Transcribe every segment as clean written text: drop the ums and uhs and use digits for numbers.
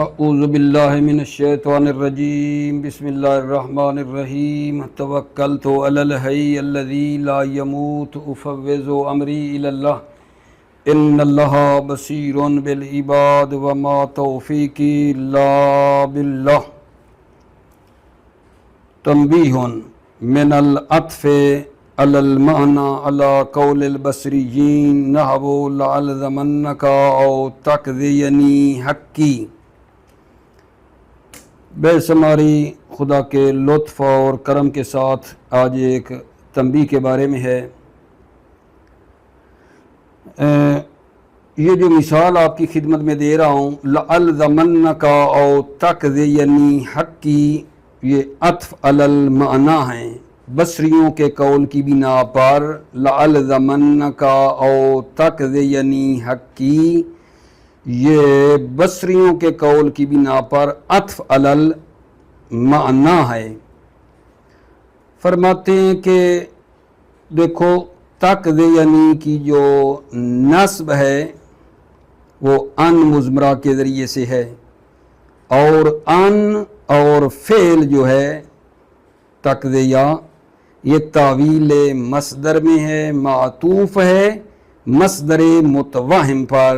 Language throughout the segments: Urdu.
اعوذ باللہ من الشیطان الرجیم بسم اللہ الرحمن الرحیم توکلت علی الحی الذی لا یموت افوض امری الی اللہ ان اللہ بصیر بالعباد وما توفیقی الا باللہ۔ تنبیہ من العطف علی المعنی علی قول البصریین نحو لألزمنک او تکذینی حقی۔ بے شماری خدا کے لطف اور کرم کے ساتھ آج ایک تنبیہ کے بارے میں ہے۔ یہ جو مثال آپ کی خدمت میں دے رہا ہوں لَأَلْزَمَنَّكَ او تَكْذِيَنِي حَقِّي، یہ عطف علی المعنی ہیں، بصریوں کے قول کی بنا پر لَأَلْزَمَنَّكَ او تَكْذِيَنِي حَقِّي، یہ بصریوں کے قول کی بنا پر عطف علی المعنی ہے۔ فرماتے ہیں کہ دیکھو تکذینی کی جو نصب ہے وہ ان مضمرہ کے ذریعے سے ہے، اور ان اور فعل جو ہے تکذیہ یہ تعویل مصدر میں ہے، معطوف ہے مصدر متوہم پر۔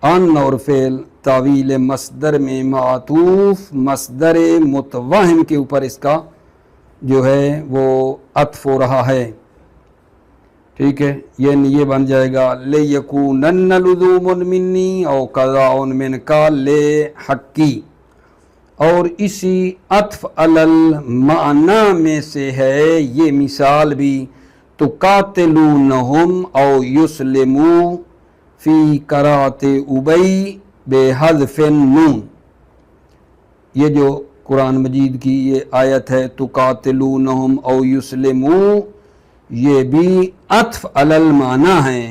ان اور فعل تعویل مصدر میں معطوف مصدر متوہم کے اوپر اس کا جو ہے وہ عطف ہو رہا ہے، ٹھیک ہے، یعنی یہ بن جائے گا لِيَكُونَنَّ لُزُومٌ مِّنِّي او قَضَاءٌ مِّنْكَ لِحَقِّي، اور اسی عطف علی المعنی میں سے ہے یہ مثال بھی تُقَاتِلُونَهُمْ او يُسْلِمُوا فی قرات ابئی بے حذف النون۔ یہ جو قرآن مجید کی یہ آیت ہے تقاتلونہم او یسلموا، یہ بھی عطف علی المعنی ہیں،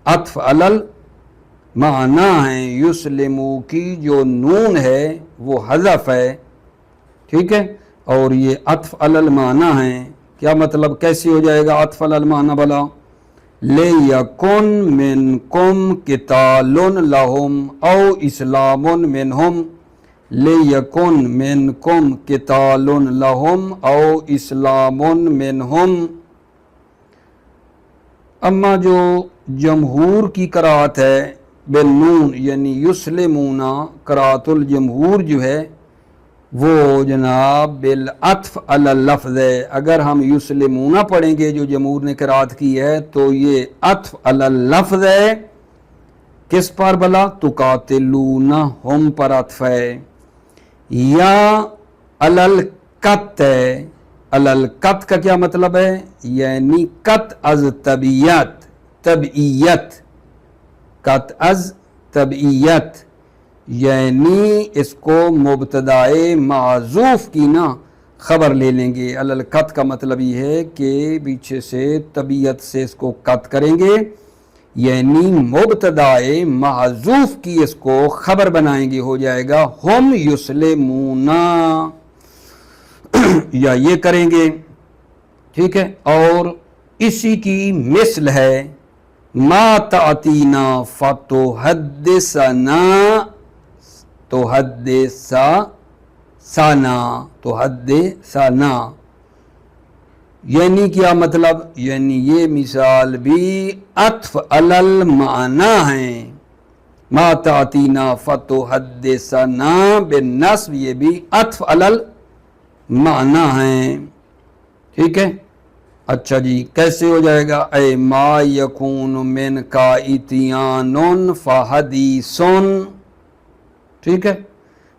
عطف علی المعنی ہیں۔ یسلموا کی جو نون ہے وہ حذف ہے، ٹھیک ہے، اور یہ عطف علی المعنی ہیں۔ کیا مطلب، کیسے ہو جائے گا عطف علی المعنی بلا؟ لِيَكُن مِّنْكُمْ قِتَالٌ لَهُمْ او اسلام منہم، لِيَكُن مِّنْكُمْ قِتَالٌ لَهُمْ او اسلام منہم۔ اما جو جمہور کی قرات ہے بالنون یعنی یسلمون، قرات الجمہور جو ہے وہ جناب بالعطف علی اللفظ ہے۔ اگر ہم یسلمون پڑھیں گے جو جمہور نے قرات کی ہے تو یہ عطف علی اللفظ ہے، کس پر بلا؟ تقاتلونہم پر عطف ہے، یا علی القط ہے۔ علی القط کا کیا مطلب ہے؟ یعنی قط از طبعیت، طبعیت، قط از طبعیت، یعنی اس کو مبتدائے معذوف کی نا خبر لے لیں گے۔ علی القط کا مطلب یہ ہے کہ پیچھے سے طبیعت سے اس کو قط کریں گے، یعنی مبتدائے معذوف کی اس کو خبر بنائیں گے، ہو جائے گا ہم یسلمون، یا یہ کریں گے، ٹھیک ہے۔ اور اسی کی مثل ہے ما تأتینا فتحدثنا، تحدثنا، یعنی کیا مطلب؟ یعنی یہ مثال بھی عطف علی المعنی ہیں۔ ما تأتینا فتحدثنا بالنصب، یہ بھی عطف علی المعنی ہیں، ٹھیک ہے۔ اچھا جی، کیسے ہو جائے گا؟ اے ما یکون من کا اتیان فحدیث، ٹھیک ہے۔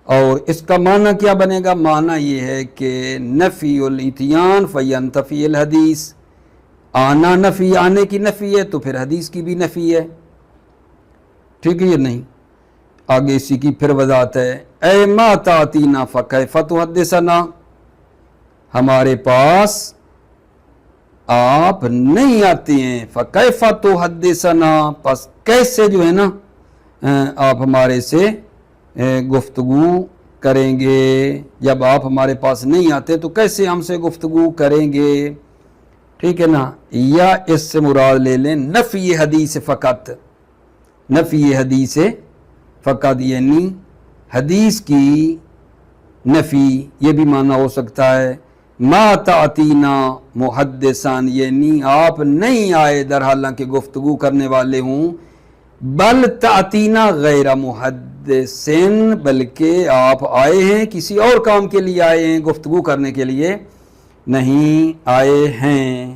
اور اس کا معنی کیا بنے گا؟ معنی یہ ہے کہ نفی الاتیان فینتفی الحدیث، آنا نفی، آنے کی نفی ہے تو پھر حدیث کی بھی نفی ہے، ٹھیک ہے یہ نہیں۔ آگے اسی کی پھر وضاحت ہے، اے ما تاتینا فکیف تحدثنا، ہمارے پاس آپ نہیں آتے ہیں، فکیف تحدثنا، پس کیسے جو ہے نا آپ ہمارے سے گفتگو کریں گے؟ جب آپ ہمارے پاس نہیں آتے تو کیسے ہم سے گفتگو کریں گے، ٹھیک ہے نا۔ یا اس سے مراد لے لیں نفی حدیث فقط، نفی حدیث فقط، یعنی حدیث کی نفی یہ بھی معنی ہو سکتا ہے. ما تعتینا محدثان یعنی آپ نہیں آئے در حالانکہ گفتگو کرنے والے ہوں. بل تعتینا غیر محدثین بلکہ آپ آئے ہیں کسی اور کام کے لیے آئے ہیں, گفتگو کرنے کے لیے نہیں آئے ہیں.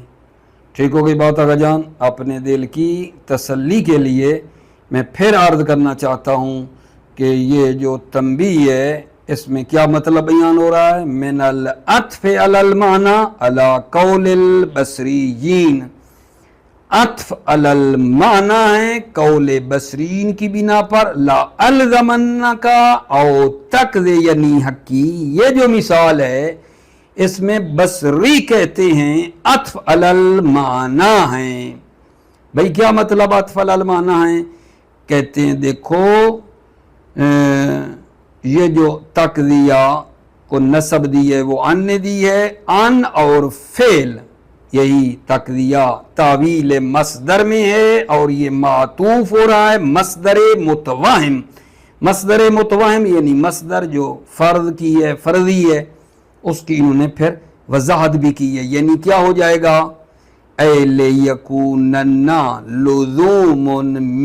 ٹھیک ہو گئی بات آقا جان. اپنے دل کی تسلی کے لیے میں پھر عرض کرنا چاہتا ہوں کہ یہ جو تنبیہ ہے اس میں کیا مطلب بیان ہو رہا ہے. من العطف علی المعنی علی قول البصریین, عطف علی المعنی ہے قول بصرین کی بنا پر. لا الزمنک او تقضینی حقی, یہ جو مثال ہے اس میں بصری کہتے ہیں عطف علی المعنی ہیں. بھئی کیا مطلب عطف علی المعنی ہیں؟ کہتے ہیں دیکھو یہ جو تقضیہ کو نسب دی ہے وہ ان نے دی ہے. ان اور فعل یہی تقضیہ تعویل مصدر میں ہے اور یہ معطوف ہو رہا ہے مصدر متوہم. مصدر متوہم یعنی مصدر جو فرض کی ہے, فرضی ہے, اس کی انہوں نے پھر وضاحت بھی کی ہے. یعنی کیا ہو جائے گا؟ اے لیکونن لزوم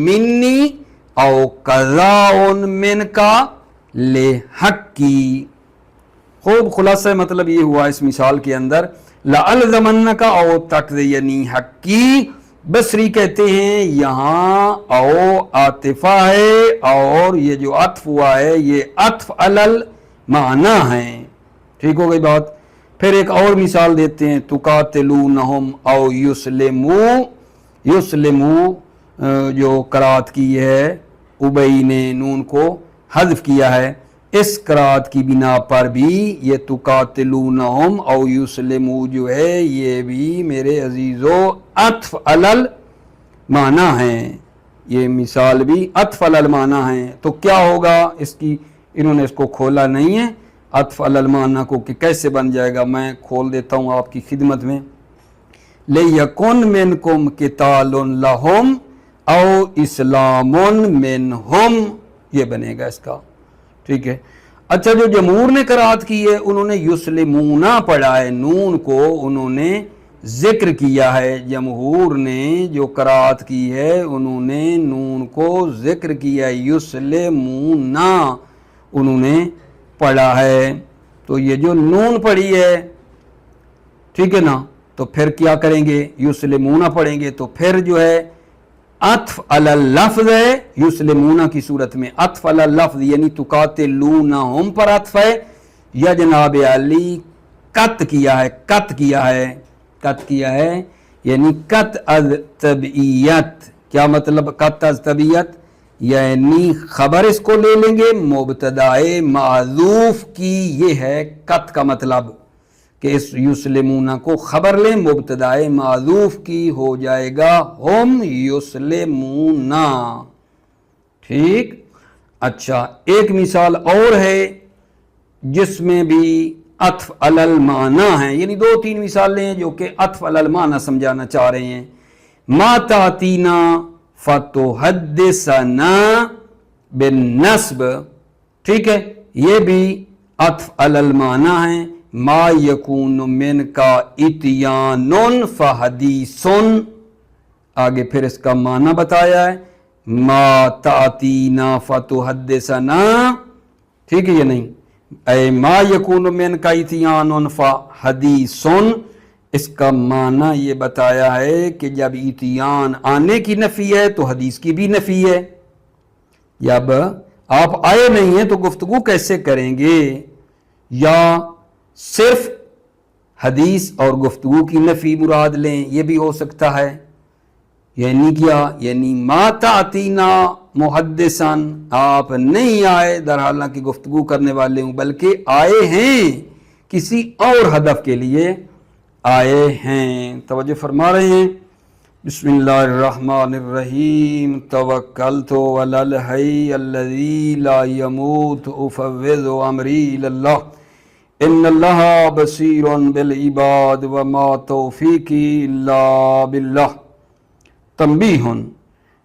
منی او قضاء منکا لحقی. خوب خلاصہ مطلب یہ ہوا اس مثال کے اندر. لألزمنک او تقضینی حقی, بصری کہتے ہیں یہاں او عاطفہ ہے اور یہ جو عطف ہوا ہے یہ عطف علی المعنی ہے. ٹھیک ہو گئی بات. پھر ایک اور مثال دیتے ہیں. تقاتلونہم او یسلمو جو قرات کی ہے ابئی نے نون کو حذف کیا ہے, اس قرات کی بنا پر بھی یہ تقاتلونہم او یسلمو جو ہے یہ بھی میرے عزیزو عطف علی المعنی ہیں. یہ مثال بھی عطف علی المعنی ہیں. تو کیا ہوگا اس کی, انہوں نے اس کو khola نہیں ہے عطف علی المعنی کو کہ کیسے بن جائے گا. میں کھول دیتا ہوں آپ کی خدمت میں. لِيَكُنْ مِنْكُمْ قِتَالٌ لَهُمْ او اسلام منہم, یہ بنے گا اس کا. ٹھیک ہے. اچھا جو جمہور نے قرات کی ہے انہوں نے یسلمونا پڑھا ہے, نون کو انہوں نے ذکر کیا ہے. جمہور نے جو قرات کی ہے انہوں نے نون کو ذکر کیا ہے, یسلمونا انہوں نے پڑھا ہے. تو یہ جو نون پڑھی ہے ٹھیک ہے نا, تو پھر کیا کریں گے؟ یسلمونا پڑھیں گے. تو پھر جو ہے عطف علی اللفظ ہے یسلمونا کی صورت میں. عطف علی اللفظ یعنی تقاتلونہم پر عطف ہے, یا جناب علی قط کیا ہے, قط کیا ہے, قط کیا ہے یعنی قط از طبعیت. کیا مطلب قط از طبعیت؟ یعنی خبر اس کو لے لیں گے مبتدائے معذوف کی, یہ ہے قط کا مطلب کہ اس یسلمونا کو خبر لیں مبتدائے معذوف کی, ہو جائے گا ہم یسلمونا. ٹھیک. اچھا ایک مثال اور ہے جس میں بھی عطف علی المعنی ہیں, یعنی دو تین مثالیں ہیں جو کہ عطف علی المعنی سمجھانا چاہ رہے ہیں. ما تعتینا فتحدثنا بالنسب, ٹھیک ہے, یہ بھی عطف علی المعنی ہیں. ما یکون من کا اتیان فحدیثن, آگے پھر اس کا معنی بتایا ہے. ما تعتینا فتحدثنا, ٹھیک ہے یہ نہیں, اے ما یکون من کا اتیان فحدیثن, اس کا معنی یہ بتایا ہے کہ جب اتیان آنے کی نفی ہے تو حدیث کی بھی نفی ہے. جب آپ آئے نہیں ہیں تو گفتگو کیسے کریں گے؟ یا صرف حدیث اور گفتگو کی نفی مراد لیں, یہ بھی ہو سکتا ہے. یعنی کیا؟ یعنی ما تعتینا محدثن, آپ نہیں آئے در حالانکہ گفتگو کرنے والے ہوں, بلکہ آئے ہیں کسی اور ہدف کے لیے آئے ہیں. توجہ فرما رہے ہیں. بسم اللہ الرحمن الرحیم. توکلت علی الحی الذی لا یموت افوض امری الی اللہ ان اللہ بصیر بالعباد وما توفیقی الا باللہ. تنبیہ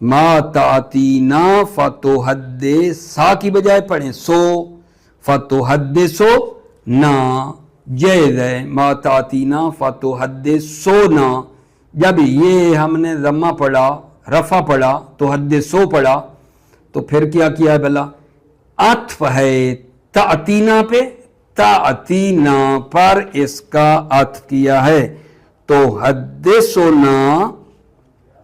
ما تعتینا فتحدثا کی بجائے پڑھیں سو فتحدثو نا جائز ہے، ما تعتینا فتحدثونا، جب یہ ہم نے ضمہ پڑھا رفع پڑھا تو حدثو پڑھا تو پھر کیا کیا ہے بلا، عطف ہے تعتینا پہ، تعتینا پر اس کا عطف کیا ہے، تو حدثونا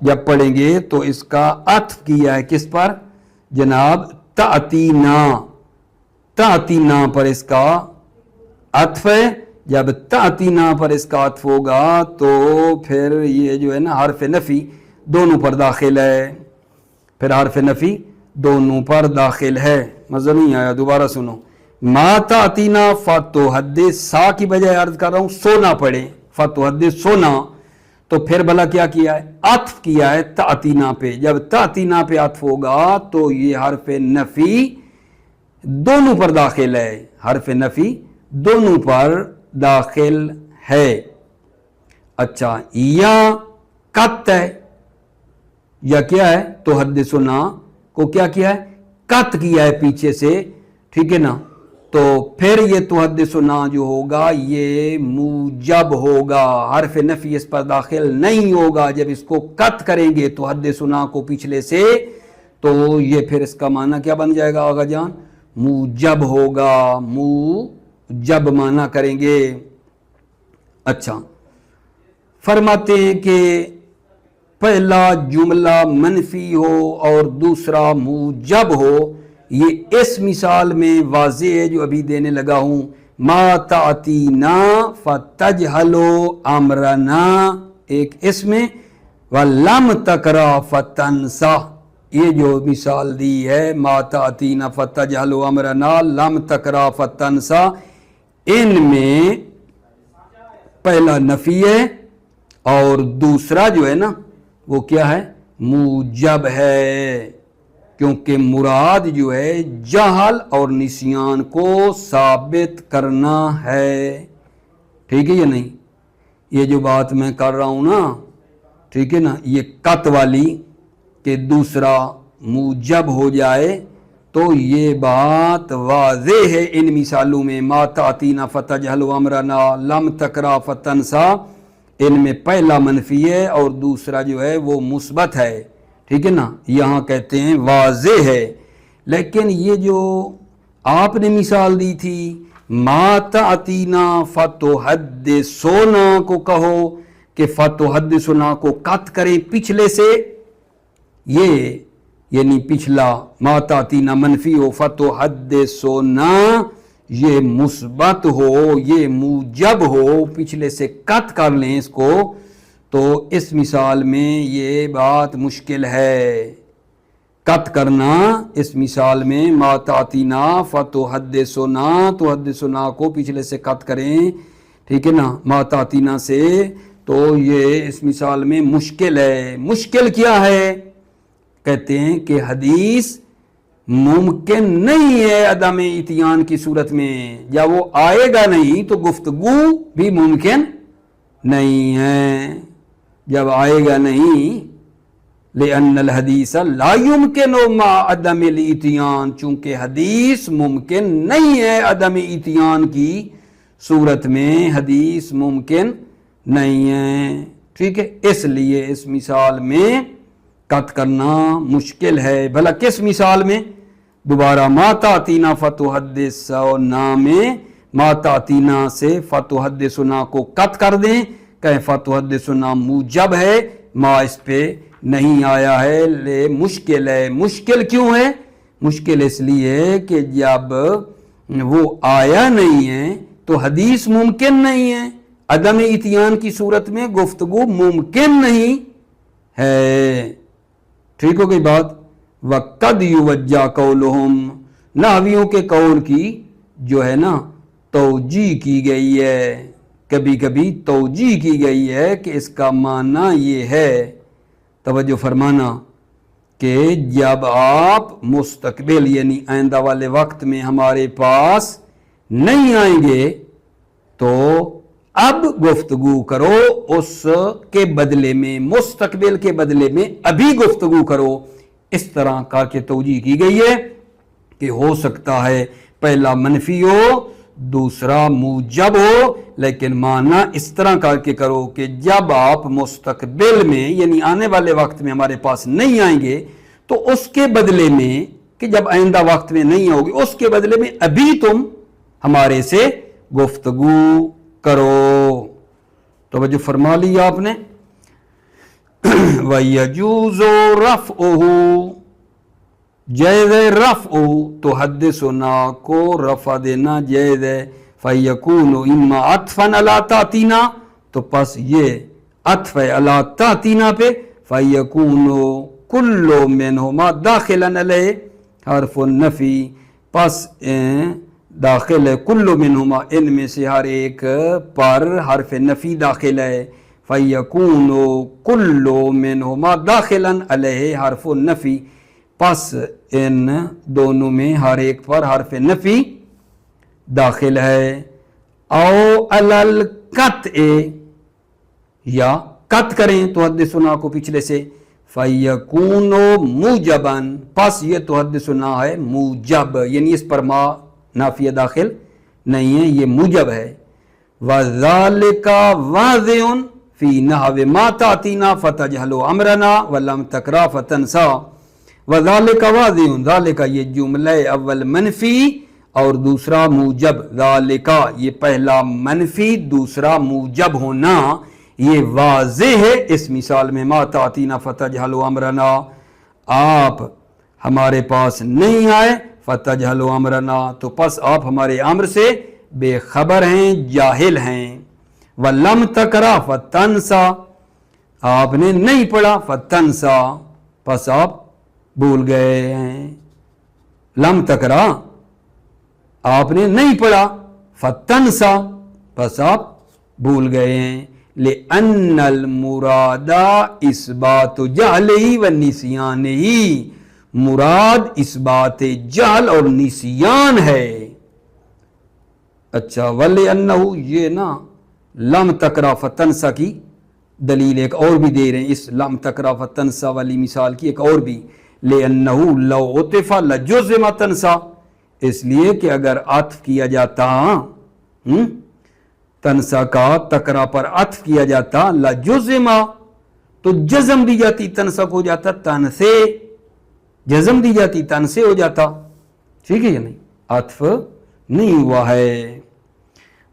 جب پڑھیں گے تو اس کا عطف کیا ہے کس پر جناب، تعتینا، تعتینا پر اس کا عطف ہے، جب تعتینا پر اس کا عطف ہوگا تو پھر یہ جو ہے نا حرف نفی دونوں پر داخل ہے، پھر حرف نفی دونوں پر داخل ہے، مزہ نہیں آیا دوبارہ سنو، ما تعتینا فتحدثا کی بجائے عرض کر رہا ہوں سونا پڑھیں، فتحدثونا، تو پھر بھلا کیا کیا ہے، عطف کیا ہے تعتینا پہ، جب تعتینا پہ عطف ہوگا تو یہ حرف نفی دونوں پر داخل ہے، حرف نفی دونوں پر داخل ہے۔ اچھا یا قط ہے یا کیا ہے، تو حدثنا کو کیا کیا ہے، قط کیا ہے پیچھے سے، ٹھیک ہے نا، تو پھر یہ تحدثنا جو ہوگا یہ موجب ہوگا، حرف نفی اس پر داخل نہیں ہوگا، جب اس کو قط کریں گے تحدثنا کو پچھلے سے تو یہ پھر اس کا معنی کیا بن جائے گا آقا جان، موجب ہوگا، موجب معنی کریں گے۔ اچھا فرماتے ہیں کہ پہلا جملہ منفی ہو اور دوسرا موجب ہو، یہ اس مثال میں واضح ہے جو ابھی دینے لگا ہوں، ما تعتینا فتجہلو امرنا ایک اس میں، ولم تقرا فتنسا، یہ جو مثال دی ہے ما تعتینا فتجہلو امرنا لم تقرا فتنسا، ان میں پہلا نفی ہے اور دوسرا جو ہے نا وہ کیا ہے، موجب ہے، کیونکہ مراد جو ہے جہل اور نسیان کو ثابت کرنا ہے، ٹھیک ہے یا نہیں، یہ جو بات میں کر رہا ہوں نا، ٹھیک ہے نا، یہ قط والی کہ دوسرا موجب ہو جائے تو یہ بات واضح ہے ان مثالوں میں، ما تعتینا فتجہلو امرنا لم تقرا فتنسا، ان میں پہلا منفی ہے اور دوسرا جو ہے وہ مثبت ہے، ٹھیک ہے نا، یہاں کہتے ہیں واضح ہے، لیکن یہ جو آپ نے مثال دی تھی ما تعتینا فتحدثونا کو کہو کہ فتحدثونا کو قط کریں پچھلے سے، یہ یعنی پچھلا ما تعتینا منفی ہو، فتحدثونا یہ مثبت ہو، یہ موجب ہو، پچھلے سے قط کر لیں اس کو، تو اس مثال میں یہ بات مشکل ہے، قط کرنا اس مثال میں ما تعتینا فتحدثونا، تحدثونا کو پچھلے سے قط کریں، ٹھیک ہے نا، ما تعتینا سے، تو یہ اس مثال میں مشکل ہے۔ مشکل کیا ہے؟ کہتے ہیں کہ حدیث ممکن نہیں ہے عدم اتیان کی صورت میں، جب وہ آئے گا نہیں تو گفتگو بھی ممکن نہیں ہے، جب آئے گا نہیں، لأن الحدیث لا يمکن مع عدم الاتیان، چونکہ حدیث ممکن نہیں ہے عدم اتیان کی صورت میں، حدیث ممکن نہیں ہے، ٹھیک ہے، اس لیے اس مثال میں قط کرنا مشکل ہے۔ بھلا کس مثال میں؟ دوبارہ ما تعتینا فتحدثونا میں ما تعتینا سے فتحدثونا کو قط کر دیں، کہیں فتحدثونا موجب ہے، ما اس پہ نہیں آیا ہے، لے مشکل ہے۔ مشکل کیوں ہے؟ مشکل اس لیے کہ جب وہ آیا نہیں ہے تو حدیث ممکن نہیں ہے، عدم اتیان کی صورت میں گفتگو ممکن نہیں ہے، ٹھیک ہو گئی بات۔ وَقَدْ يُوَجَّا قَوْلُهُمْ، نحویوں کے قول کی جو ہے نا توجیہ کی گئی ہے، کبھی کبھی توجیہ کی گئی ہے کہ اس کا معنی یہ ہے، توجہ فرمانا، کہ جب آپ مستقبل یعنی آئندہ والے وقت میں ہمارے پاس نہیں آئیں گے تو اب گفتگو کرو اس کے بدلے میں، مستقبل کے بدلے میں ابھی گفتگو کرو. اس طرح کر کے توجیہ کی گئی ہے کہ ہو سکتا ہے پہلا منفی ہو دوسرا موجب ہو، لیکن معنی اس طرح کر کے کرو کہ جب آپ مستقبل میں یعنی آنے والے وقت میں ہمارے پاس نہیں آئیں گے تو اس کے بدلے میں، کہ جب آئندہ وقت میں نہیں ہوگی اس کے بدلے میں ابھی تم ہمارے سے گفتگو کرو. توجہ فرما لی آپ نے. وَيَجُوزُ رَفْعُهُ، جائز رفع تحدثنا کو رفع دینا جائز ہے. فَيَكُونُ إِمَّا عَطْفًا عَلَىٰ تَأْتِينَا، تو پس یہ عطف ہے عَلَىٰ تَأْتِينَا پہ. فَيَكُونُ كُلُّ مِنْهُمَا دَاخِلًا عَلَيْهِ، حرف النفی، پس داخل ہے کل منہما، ان میں سے ہر ایک پر حرف نفی داخل ہے. فَيَكُونُ كُلُّ مِنْهُمَا دَاخِلًا عَلَيْهِ حرف النفی، پس ان دونوں میں ہر ایک پر حرف نفی داخل ہے. او علی القطع، یا قط کریں تحدثنا کو پچھلے سے. فَيَكُونُ موجباً، پس یہ تحدثنا ہے موجب، یعنی اس پر ما نافیہ داخل نہیں ہے، یہ موجب ہے. وَذَلِكَ وَاضِعٌ فِي نَحْوِ مَا تَأْتِينَا فَتَجْهَلُ أَمْرَنَا وَلَمْ تَكْرَ فَتَنْسَا. وَذَلِكَ وَاضِعٌ، ذَلِكَ یہ جملہ اول منفی اور دوسرا موجب. ذَلِكَ یہ پہلا منفی دوسرا موجب ہونا یہ واضح ہے اس مثال میں. مَا تَأْتِينَا فَتَجْهَلُ أَمْرَنَا، آپ ہمارے پاس نہیں آئے. فَتَجْهَلُ أَمْرَنَا، تو پس آپ ہمارے امر سے بے خبر ہیں، جاہل ہیں. وَلَمْ تَقْرَ فَتَنْسَا، آپ نے نہیں پڑھا. فَتَنْسَا، پس آپ بھول گئے ہیں. لم تقرا، آپ نے نہیں پڑھا. فَتَنْسَا، پس آپ بھول گئے ہیں. لِأَنَّ الْمُرَادَ إِثْبَاتُ جَهْلِهِ وَالنِّسْيَانِهِ، مراد اس بات جہل اور نسیان ہے. اچھا، وَلِأَنَّهُ، یہ نا لم تقرا فتنسا کی دلیل ایک اور بھی دے رہے ہیں، اس لم تقرا فتنسا والی مثال کی ایک اور بھی. لِأَنَّهُ لَوْ عُطِفَ لَجُزِمَ تنسا، اس لیے کہ اگر عطف کیا جاتا تنسا کا تقرا پر عطف کیا جاتا لجزم، تو جزم دی جاتی، تنسا کو ہو جاتا تن سے، جزم دی جاتی تن سے ہو جاتا. ٹھیک ہے یا نہیں؟ عطف نہیں ہوا ہے.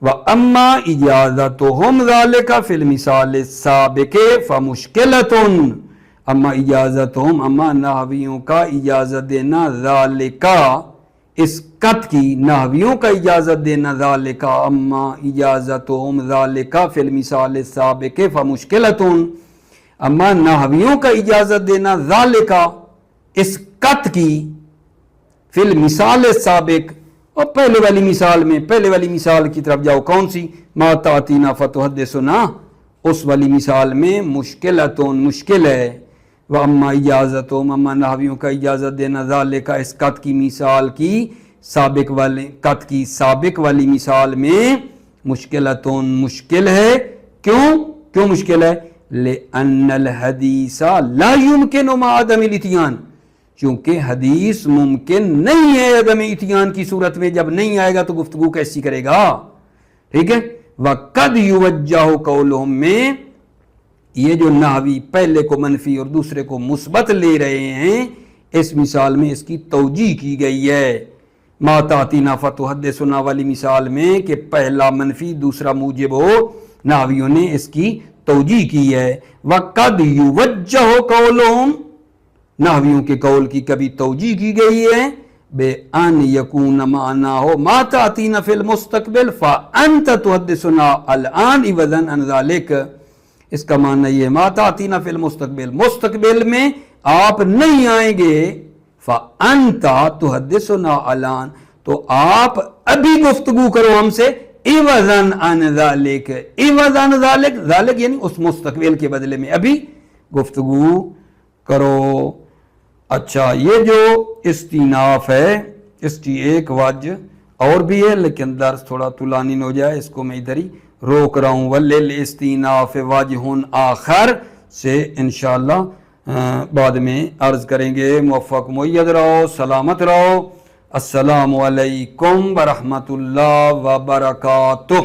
وَأَمَّا إِجَازَتُهُمْ ذَلِكَ فِي الْمِثَالِ السَّابِقِ فَمُشْكِلَةٌ، اما اجازتہم، اما نحویوں کا اجازت دینا، ذَلِكَ اس قط کی، نحویوں کا اجازت دینا، ذَلِكَ اما اجازتہم ذَلِكَ فِي الْمِثَالِ السَّابِقِ فَمُشْكِلَةٌ، اما نحویوں کا اجازت دینا ذَلِكَ اس قط کی، فی المثال السابق، اور پہلے والی مثال میں، پہلے والی مثال کی طرف جاؤ، کون سی؟ ما تاتینا فتحدثنا، اس والی مثال میں مشکلتون مشکل ہے. واما اجازتہم، اما نحویوں کا اجازت دینا، ذالک اس قط کی مثال کی، سابق والے قط کی سابق والی مثال میں مشکلتون مشکل ہے. کیوں مشکل ہے؟ لأن الحدیث لا يمکن مع عدم الاتیان، چونکہ حدیث ممکن نہیں ہے عدم اتیان کی صورت میں. جب نہیں آئے گا تو گفتگو کیسی کرے گا؟ ٹھیک ہے. وَقَدْ يُوَجَّهُ قَوْلُهُمْ میں یہ جو نحوی پہلے کو منفی اور دوسرے کو مثبت لے رہے ہیں، اس مثال میں اس کی توجیہ کی گئی ہے. ما تاتینا فتحدثنا والی مثال میں کہ پہلا منفی دوسرا موجب ہو، نحویوں نے اس کی توجیہ کی ہے. وَقَدْ يُوَجَّهُ قَوْلُهُمْ، نحویوں کے قول کی کبھی توجیہ کی گئی ہے بے ان یکون معناہ ما تاتینا فی المستقبل فانت تحدثنا الان عوضا عن ذلک. اس کا معنی یہ ما تاتینا فی المستقبل، مستقبل میں آپ نہیں آئیں گے، فانت تحدثنا الان، تو آپ ابھی گفتگو کرو ہم سے، عوضا عن ذلک، عوضا عن ذلک، ذلک یعنی اس مستقبل کے بدلے میں ابھی گفتگو کرو. اچھا، یہ جو استیناف ہے اس کی ایک وجہ اور بھی ہے، لیکن درس تھوڑا طولانی ہو جائے، اس کو میں ادھر ہی روک رہا ہوں وَلِلْإِسْتِنَافِ وَجْهٌ آخر سے انشاءاللہ بعد میں عرض کریں گے. موفق مؤید رہو، سلامت رہو. السلام علیکم ورحمۃ اللہ وبرکاتہ.